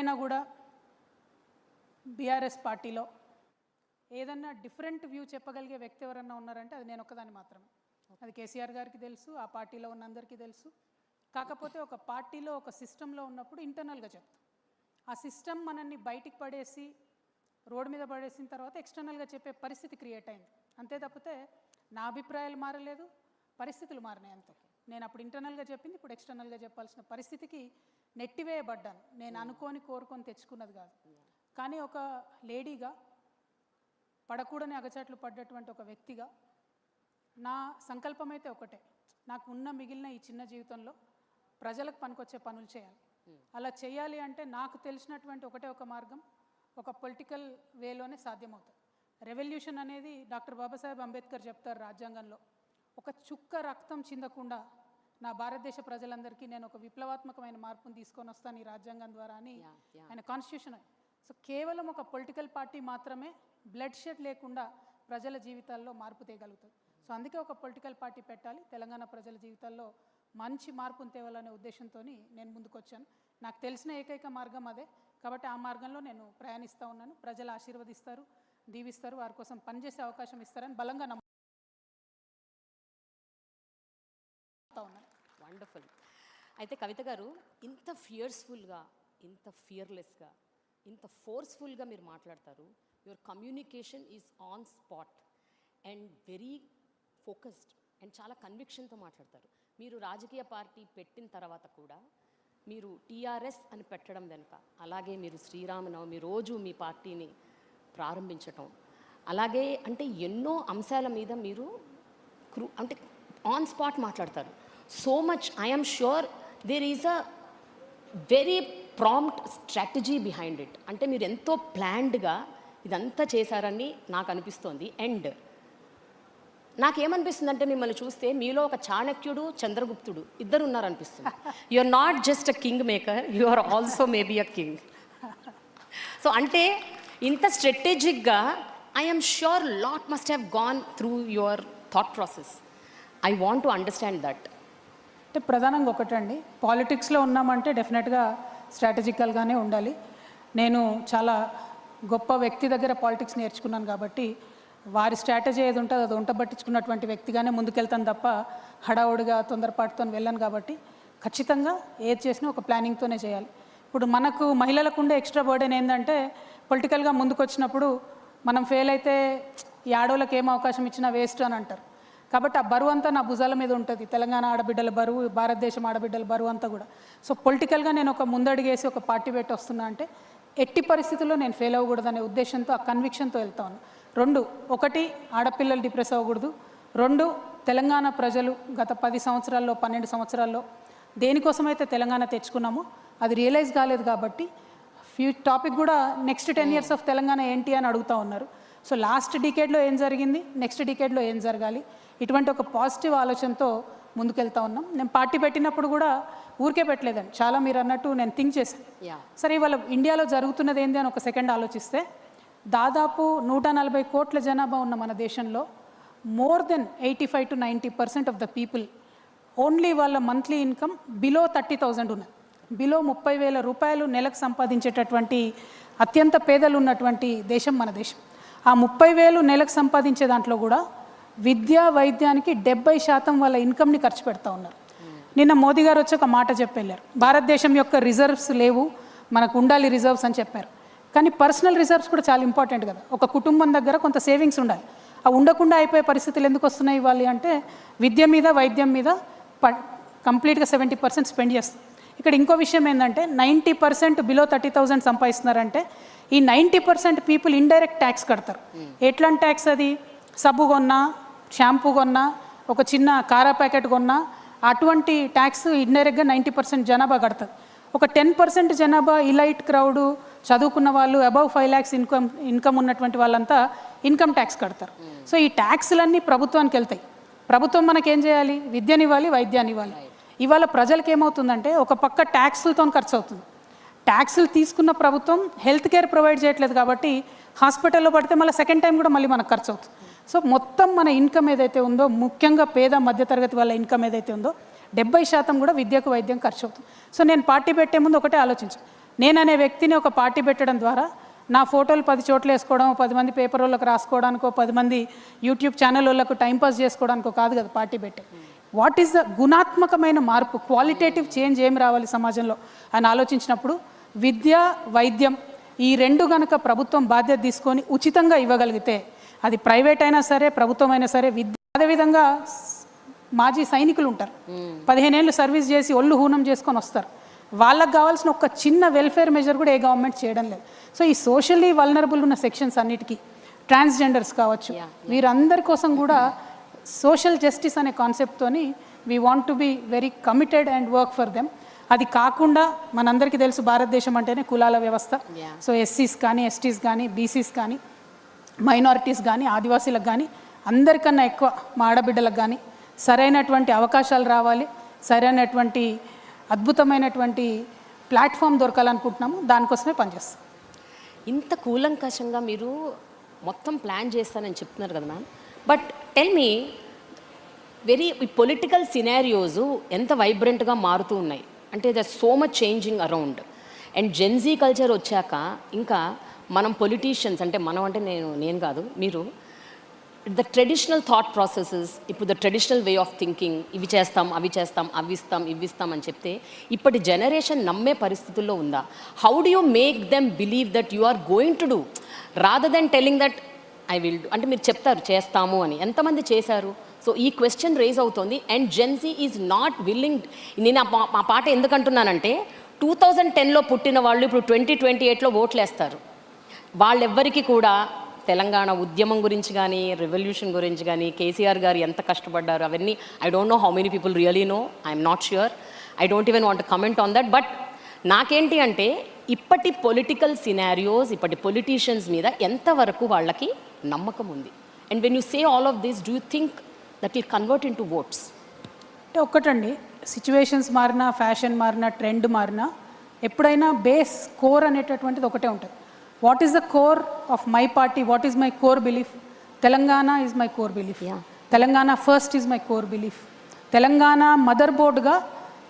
ఎప్పుడైనా కూడా బీఆర్ఎస్ పార్టీలో ఏదన్నా డిఫరెంట్ వ్యూ చెప్పగలిగే వ్యక్తి ఎవరన్నా ఉన్నారంటే అది నేను ఒక్కదాన్ని మాత్రమే. అది కేసీఆర్ గారికి తెలుసు, ఆ పార్టీలో ఉన్న అందరికీ తెలుసు. కాకపోతే ఒక పార్టీలో ఒక సిస్టంలో ఉన్నప్పుడు ఇంటర్నల్గా చెప్తాం. ఆ సిస్టమ్ మనల్ని బయటికి పడేసి రోడ్డు మీద పడేసిన తర్వాత ఎక్స్టర్నల్గా చెప్పే పరిస్థితి క్రియేట్ అయింది. అంతే తప్పితే నా అభిప్రాయాలు మారలేదు, పరిస్థితులు మారినాయి అంతే. నేను అప్పుడు ఇంటర్నల్గా చెప్పింది ఇప్పుడు ఎక్స్టర్నల్గా చెప్పాల్సిన పరిస్థితికి నెట్టివేయబడ్డాను. నేను అనుకోని కోరుకొని తెచ్చుకున్నది కాదు. కానీ ఒక లేడీగా, పడకూడని అగచాట్లు పడ్డటువంటి ఒక వ్యక్తిగా నా సంకల్పం అయితే ఒకటే, నాకు ఉన్న మిగిలిన ఈ చిన్న జీవితంలో ప్రజలకు పనికొచ్చే పనులు చేయాలి. అలా చేయాలి అంటే నాకు తెలిసినటువంటి ఒకటే ఒక మార్గం, ఒక పొలిటికల్ వేలోనే సాధ్యమవుతుంది. రెవల్యూషన్ అనేది డాక్టర్ బాబాసాహెబ్ అంబేద్కర్ చెప్తారు రాజ్యాంగంలో, ఒక చుక్క రక్తం చిందకుండా నా భారతదేశ ప్రజలందరికీ నేను ఒక విప్లవాత్మకమైన మార్పును తీసుకొని వస్తాను ఈ రాజ్యాంగం ద్వారా అని ఆయన కాన్స్టిట్యూషన్. సో కేవలం ఒక పొలిటికల్ పార్టీ మాత్రమే బ్లడ్ షెడ్ లేకుండా ప్రజల జీవితాల్లో మార్పు తేగలుగుతుంది. సో అందుకే ఒక పొలిటికల్ పార్టీ పెట్టాలి, తెలంగాణ ప్రజల జీవితాల్లో మంచి మార్పును తేవాలనే ఉద్దేశంతో నేను ముందుకు వచ్చాను. నాకు తెలిసిన ఏకైక మార్గం అదే, కాబట్టి ఆ మార్గంలో నేను ప్రయాణిస్తూ ఉన్నాను. ప్రజలు ఆశీర్వదిస్తారు, దీవిస్తారు, వారి కోసం పనిచేసే అవకాశం ఇస్తారని బలంగా నమ్ముతా ఉన్నాను. వండర్ఫుల్. అయితే కవిత గారు, ఇంత ఫియర్స్ఫుల్గా, ఇంత ఫియర్లెస్గా, ఇంత ఫోర్స్ఫుల్గా మీరు మాట్లాడతారు. Your communication is on spot and very focused and చాలా కన్విక్షన్తో మాట్లాడతారు. మీరు రాజకీయ పార్టీ పెట్టిన తర్వాత కూడా మీరు టీఆర్ఎస్ అని పెట్టడం వెనుక, అలాగే మీరు శ్రీరామనవమి రోజు మీ పార్టీని ప్రారంభించటం, అలాగే అంటే ఎన్నో అంశాల మీద మీరు అంటే ఆన్ స్పాట్ మాట్లాడతారు. So much I'm sure there is a very prompt strategy behind it. అంటే మీరు ఎంతో ప్లాన్డ్గా ఇదంతా చేశారని నాకు అనిపిస్తోంది. అండ్ నాకేమనిపిస్తుంది అంటే మిమ్మల్ని చూస్తే మీలో ఒక చాణక్యుడు, చంద్రగుప్తుడు ఇద్దరు ఉన్నారనిపిస్తుంది. You are not just a king maker, you are also maybe a king. So అంటే ఇంత స్ట్రాటజిక్గా I'm sure lot must have gone through your thought process. I want to understand that. అంటే ప్రధానంగా ఒకటండి, పాలిటిక్స్లో ఉన్నామంటే డెఫినెట్గా స్ట్రాటజికల్గానే ఉండాలి. నేను చాలా గొప్ప వ్యక్తి దగ్గర పాలిటిక్స్ నేర్చుకున్నాను కాబట్టి వారి స్ట్రాటజీ ఏది ఉంటుందో అది వంట పట్టించుకున్నటువంటి వ్యక్తిగానే ముందుకెళ్తాను తప్ప హడావుడిగా తొందరపాటుతో వెళ్ళాను. కాబట్టి ఖచ్చితంగా ఏది చేసినా ఒక ప్లానింగ్తోనే చేయాలి. ఇప్పుడు మనకు మహిళలకు ఉండే ఎక్స్ట్రా బర్డెన్ ఏంటంటే పొలిటికల్గా ముందుకు వచ్చినప్పుడు మనం ఫెయిల్ అయితే ఈ ఆడవాళ్ళకి ఏం అవకాశం ఇచ్చినా వేస్ట్ అని అంటారు. కాబట్టి ఆ బరువు అంతా నా భుజాల మీద ఉంటుంది, తెలంగాణ ఆడబిడ్డల బరువు, భారతదేశం ఆడబిడ్డల బరువు అంతా కూడా. సో పొలిటికల్గా నేను ఒక ముందడుగేసి ఒక పార్టీ పెట్టి వస్తున్నా అంటే ఎట్టి పరిస్థితుల్లో నేను ఫెయిల్ అవ్వకూడదనే ఉద్దేశంతో, ఆ కన్విక్షన్తో వెళ్తా ఉన్నాను. రెండు, ఒకటి ఆడపిల్లలు డిప్రెస్ అవ్వకూడదు. రెండు, తెలంగాణ ప్రజలు గత 10 సంవత్సరాల్లో 12 సంవత్సరాల్లో దేనికోసమైతే తెలంగాణ తెచ్చుకున్నామో అది రియలైజ్ కాలేదు. కాబట్టి టాపిక్ కూడా నెక్స్ట్ 10 years ఆఫ్ తెలంగాణ ఏంటి అని అడుగుతూ ఉన్నారు. సో లాస్ట్ డికేడ్లో ఏం జరిగింది, నెక్స్ట్ డికేడ్లో ఏం జరగాలి, ఇటువంటి ఒక పాజిటివ్ ఆలోచనతో ముందుకెళ్తా ఉన్నాం. నేను పార్టీ పెట్టినప్పుడు కూడా ఊరికే పెట్టలేదండి, చాలా మీరు అన్నట్టు నేను థింక్ చేశాను. సరే ఇవాళ ఇండియాలో జరుగుతున్నది ఏంటి అని ఒక సెకండ్ ఆలోచిస్తే, దాదాపు 140 కోట్ల జనాభా ఉన్న మన దేశంలో more than 85 to 90% of the people only వాళ్ళ మంత్లీ ఇన్కమ్ బిలో 30,000 ఉన్నది. బిలో 30,000 రూపాయలు నెలకు సంపాదించేటటువంటి అత్యంత పేదలు ఉన్నటువంటి దేశం మన దేశం. ఆ 30,000 నెలకు సంపాదించే దాంట్లో కూడా విద్యా వైద్యానికి 70% వాళ్ళ ఇన్కమ్ని ఖర్చు పెడతా ఉన్నారు. నిన్న మోదీ గారు వచ్చి ఒక మాట చెప్పి వెళ్ళారు, భారతదేశం యొక్క రిజర్వ్స్ లేవు, మనకు ఉండాలి రిజర్వ్స్ అని చెప్పారు. కానీ పర్సనల్ రిజర్వ్స్ కూడా చాలా ఇంపార్టెంట్ కదా. ఒక కుటుంబం దగ్గర కొంత సేవింగ్స్ ఉండాలి. ఆ ఉండకుండా అయిపోయే పరిస్థితులు ఎందుకు వస్తున్నాయి ఇవ్వాలి అంటే విద్య మీద, వైద్యం మీద కంప్లీట్గా 70% స్పెండ్ చేస్తాం. ఇక్కడ ఇంకో విషయం ఏంటంటే 90% బిలో 30,000 సంపాదిస్తున్నారంటే ఈ 90% పీపుల్ ఇండైరెక్ట్ ట్యాక్స్ కడతారు. ఎట్లాంటి ట్యాక్స్ అది? సబ్బు కొన్నా, షాంపూ కొన్నా, ఒక చిన్న కారా ప్యాకెట్ కొన్నా అటువంటి ట్యాక్స్ ఇండైరెక్ట్గా 90% జనాభా కడతారు. ఒక 10% జనాభా ఇలైట్ క్రౌడు, చదువుకున్న వాళ్ళు, అబవ్ 5 lakhs ఇన్కమ్ ఉన్నటువంటి వాళ్ళంతా ఇన్కమ్ ట్యాక్స్ కడతారు. సో ఈ ట్యాక్స్లన్నీ ప్రభుత్వానికి వెళ్తాయి. ప్రభుత్వం మనకేం చేయాలి? విద్యనివ్వాలి, వైద్యాన్ని ఇవ్వాలి. ఇవాళ ప్రజలకు ఏమవుతుందంటే ఒక పక్క ట్యాక్సులతో ఖర్చు అవుతుంది. ట్యాక్సులు తీసుకున్న ప్రభుత్వం హెల్త్ కేర్ ప్రొవైడ్ చేయట్లేదు కాబట్టి హాస్పిటల్లో పడితే మళ్ళీ సెకండ్ టైం కూడా మళ్ళీ మనకు ఖర్చు అవుతుంది. సో మొత్తం మన ఇన్కమ్ ఏదైతే ఉందో, ముఖ్యంగా పేద మధ్యతరగతి వాళ్ళ ఇన్కమ్ ఏదైతే ఉందో 70% కూడా విద్యకు, వైద్యం ఖర్చు అవుతుంది. సో నేను పార్టీ పెట్టే ముందు ఒకటే ఆలోచించాను, నేననే వ్యక్తిని ఒక పార్టీ పెట్టడం ద్వారా నా ఫోటోలు 10 చోట్ల వేసుకోవడం, 10 మంది పేపర్ వాళ్ళకి రాసుకోవడానికో, 10 మంది యూట్యూబ్ ఛానల్ వాళ్ళకు టైంపాస్ చేసుకోవడానికో కాదు కదా పార్టీ పెట్టే. వాట్ ఈస్ ద గుణాత్మకమైన మార్పు, క్వాలిటేటివ్ చేంజ్ ఏం రావాలి సమాజంలో అని ఆలోచించినప్పుడు విద్య, వైద్యం ఈ రెండు గనక ప్రభుత్వం బాధ్యత తీసుకొని ఉచితంగా ఇవ్వగలిగితే, అది ప్రైవేట్ అయినా సరే ప్రభుత్వం అయినా సరే, విద్య అదేవిధంగా మాజీ సైనికులు ఉంటారు, 15 ఏళ్ళు సర్వీస్ చేసి ఒళ్ళు హూనం చేసుకొని వస్తారు, వాళ్ళకి కావాల్సిన ఒక చిన్న వెల్ఫేర్ మెజర్ కూడా ఏ గవర్నమెంట్ చేయడం లేదు. సో ఈ సోషల్లీ వల్నరబుల్ ఉన్న సెక్షన్స్ అన్నిటికీ, ట్రాన్స్జెండర్స్ కావచ్చు, వీరందరి కోసం కూడా సోషల్ జస్టిస్ అనే కాన్సెప్ట్తోని we want to be very committed and work for them. అది కాకుండా మనందరికీ తెలుసు భారతదేశం అంటేనే కులాల వ్యవస్థ. సో ఎస్సీస్ కానీ, ఎస్టీస్ కానీ, బీసీస్ కానీ, మైనారిటీస్ కానీ, ఆదివాసీలకు కానీ, అందరికన్నా ఎక్కువ మా ఆడబిడ్డలకు కానీ సరైనటువంటి అవకాశాలు రావాలి, సరైనటువంటి అద్భుతమైనటువంటి ప్లాట్ఫామ్ దొరకాలనుకుంటున్నాము. దానికోసమే పనిచేస్తాం. ఇంత కూలంకషంగా మీరు మొత్తం ప్లాన్ చేస్తానని చెప్తున్నారు కదా ma'am, but tell me very political scenarios ఎంత వైబ్రెంట్గా మారుతూ ఉన్నాయి అంటే the so much changing around. And Gen Z culture వచ్చాక ఇంకా మనం పొలిటీషియన్స్ అంటే మనం అంటే నేను కాదు మీరు, ద ట్రెడిషనల్ థాట్ ప్రాసెసెస్, ఇప్పుడు the traditional way of thinking, ఇవి చేస్తాం అవి చేస్తాం అవి ఇస్తాం ఇవి ఇస్తాం అని చెప్తే ఇప్పటి జనరేషన్ నమ్మే పరిస్థితుల్లో ఉందా? How do you make them believe that you are going to do rather than telling that I will do? అంటే మీరు చెప్తారు చేస్తాము అని, ఎంతమంది చేశారు? సో ఈ క్వశ్చన్ రేజ్ అవుతోంది. And Gen Z is not willing. నేను ఆ పాట ఎందుకంటున్నానంటే 2010లో పుట్టిన వాళ్ళు ఇప్పుడు 2028లో ఓట్లు వేస్తారు. వాళ్ళెవ్వరికి కూడా తెలంగాణ ఉద్యమం గురించి కానీ, రెవల్యూషన్ గురించి కానీ, కేసీఆర్ గారు ఎంత కష్టపడ్డారు అవన్నీ I don't know how many people really know. I'm not sure. I don't even want comment on that. But నాకేంటి అంటే ఇప్పటి పొలిటికల్ సినారియోస్, ఇప్పటి పొలిటీషియన్స్ మీద ఎంతవరకు వాళ్ళకి నమ్మకం ఉంది? And when you say all of this, do you think that will convert into votes? అంటే ఒక్కటండి, సిచ్యువేషన్స్ మారినా, ఫ్యాషన్ మారినా, ట్రెండ్ మారినా, ఎప్పుడైనా బేస్ కోర్ అనేటటువంటిది ఒకటే ఉంటుంది. What is the core of my party? What is my core belief? Telangana is my core belief. Telangana first is my core belief. Telangana mother బోర్డ్గా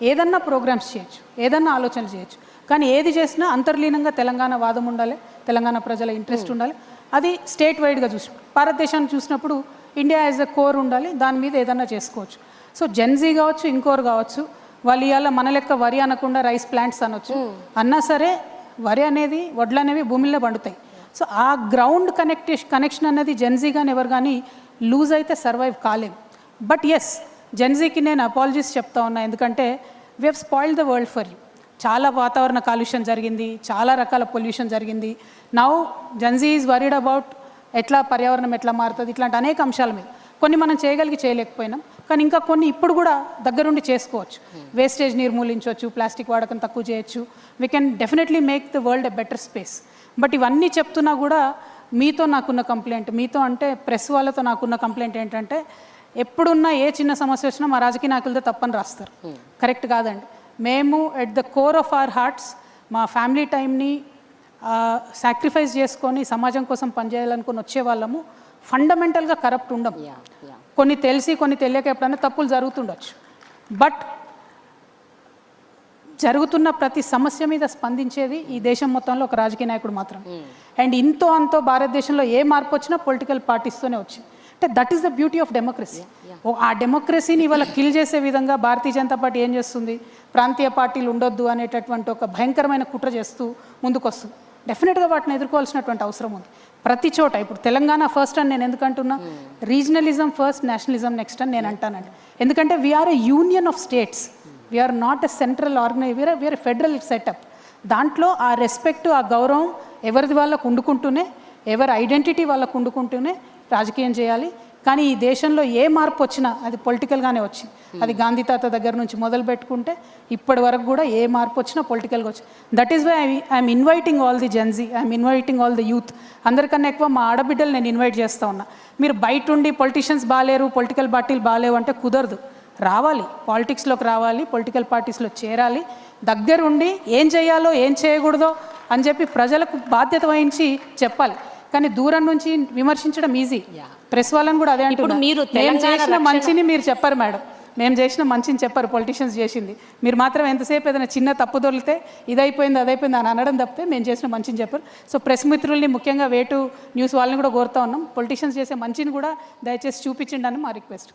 ఏదన్నా ప్రోగ్రామ్స్ చేయొచ్చు, ఏదన్నా ఆలోచన చేయొచ్చు, కానీ ఏది చేసినా అంతర్లీనంగా తెలంగాణ వాదం ఉండాలి, తెలంగాణ ప్రజల ఇంట్రెస్ట్ ఉండాలి. అది స్టేట్ వైడ్గా భారతదేశాన్ని చూసినప్పుడు ఇండియా యాజ్ ఎ కోర్ ఉండాలి, దాని మీద ఏదన్నా చేసుకోవచ్చు. సో జెన్జీ కావచ్చు, ఇంకోరు కావచ్చు, వాళ్ళు ఇవాళ మన లెక్క వరి అనకుండా రైస్ ప్లాంట్స్ అనొచ్చు, అన్నా సరే వరి అనేది, వడ్లు అనేవి భూమిలో పండుతాయి. సో ఆ గ్రౌండ్ కనెక్షన్ అనేది జెన్జీ కానీ ఎవరు కానీ లూజ్ అయితే సర్వైవ్ కాలేము. బట్ ఎస్, జెన్జీకి నేను అపాలజీస్ చెప్తా ఉన్నా, ఎందుకంటే we have spoiled the world for you. చాలా వాతావరణ కాలుష్యం జరిగింది, చాలా రకాల పొల్యూషన్ జరిగింది. Now Gen Z is worried about ఎట్లా పర్యావరణం ఎట్లా మారుతుంది, ఇట్లాంటి అనేక అంశాల మీద. కొన్ని మనం చేయలేకపోయినాం, కానీ ఇంకా కొన్ని ఇప్పుడు కూడా దగ్గరుండి చేసుకోవచ్చు. వేస్టేజ్ నిర్మూలించవచ్చు, ప్లాస్టిక్ వాడకం తక్కువ చేయొచ్చు. We can definitely make the world a better space. But ఇవన్నీ చెప్తున్నా కూడా మీతో నాకున్న కంప్లైంట్, మీతో అంటే ప్రెస్ వాళ్ళతో నాకున్న కంప్లైంట్ ఏంటంటే, ఎప్పుడున్నా ఏ చిన్న సమస్య వచ్చినా మా రాజకీయ నాయకులతో తప్పని రాస్తారు. కరెక్ట్ కాదండి. మేము at the core of our hearts మా ఫ్యామిలీ టైంని సాక్రిఫైస్ చేసుకొని సమాజం కోసం పనిచేయాలనుకుని వచ్చే వాళ్ళము. ఫండమెంటల్గా కరప్ట్ ఉండము. కొన్ని తెలిసి కొన్ని తెలియక ఎప్పుడైనా తప్పులు జరుగుతుండొచ్చు. బట్ జరుగుతున్న ప్రతి సమస్య మీద స్పందించేది ఈ దేశం మొత్తంలో ఒక రాజకీయ నాయకుడు మాత్రం. అండ్ ఇంతో అంతో భారతదేశంలో ఏ మార్పు వచ్చినా పొలిటికల్ పార్టీస్తోనే వచ్చింది. అంటే that is the beauty of democracy. ఆ డెమోక్రసీని ఇవాళ కిల్ చేసే విధంగా భారతీయ జనతా పార్టీ ఏం చేస్తుంది, ప్రాంతీయ పార్టీలు ఉండొద్దు అనేటటువంటి ఒక భయంకరమైన కుట్ర చేస్తూ ముందుకు వస్తుంది. డెఫినెట్గా వాటిని ఎదుర్కోవాల్సినటువంటి అవసరం ఉంది ప్రతి చోట. ఇప్పుడు తెలంగాణ ఫస్ట్ అని నేను ఎందుకంటున్నా, రీజనలిజం ఫస్ట్, నేషనలిజం నెక్స్ట్ అని నేను అంటానండి. ఎందుకంటే we're a union of states, we're not a central organisation, we're a federal setup. దాంట్లో ఆ రెస్పెక్ట్, ఆ గౌరవం ఎవరిది వాళ్ళకు ఉండుకుంటూనే, ఎవరి ఐడెంటిటీ వాళ్ళకు ఉండుకుంటూనే రాజకీయం చేయాలి. కానీ ఈ దేశంలో ఏ మార్పు వచ్చినా అది పొలిటికల్గానే వచ్చింది. అది గాంధీ తాత దగ్గర నుంచి మొదలు పెట్టుకుంటే ఇప్పటి వరకు కూడా ఏ మార్పు వచ్చినా పొలిటికల్గా వచ్చింది. That is why I'm inviting all the Gen Z, I'm inviting all the youth. అందరికన్నా ఎక్కువ మా ఆడబిడ్డలు నేను ఇన్వైట్ చేస్తూ ఉన్నా. మీరు బయట ఉండి పొలిటీషియన్స్ బాగాలేరు, పొలిటికల్ పార్టీలు బాగాలేవు అంటే కుదరదు. రావాలి, పాలిటిక్స్లోకి రావాలి, పొలిటికల్ పార్టీస్లో చేరాలి, దగ్గరుండి ఏం చేయాలో ఏం చేయకూడదో అని చెప్పి ప్రజలకు బాధ్యత వహించి చెప్పాలి. కానీ దూరం నుంచి విమర్శించడం ఈజీ. ప్రెస్ వాళ్ళని కూడా అదే అంటున్నారు, మీరు చేసిన మంచిని మీరు చెప్పరు మేడం, మేము చేసిన మంచిని చెప్పారు పొలిటీషియన్స్ చేసింది. మీరు మాత్రం ఎంతసేపు ఏదైనా చిన్న తప్పు దొరికితే ఇదైపోయింది అదైపోయింది అని అనడం తప్పితే మేము చేసిన మంచిని చెప్పారు. సో ప్రెస్ మిత్రుల్ని ముఖ్యంగా వేటు న్యూస్ వాళ్ళని కూడా కోరుతా ఉన్నాం, పొలిటీషియన్స్ చేసే మంచిని కూడా దయచేసి చూపించండి అని మా రిక్వెస్ట్.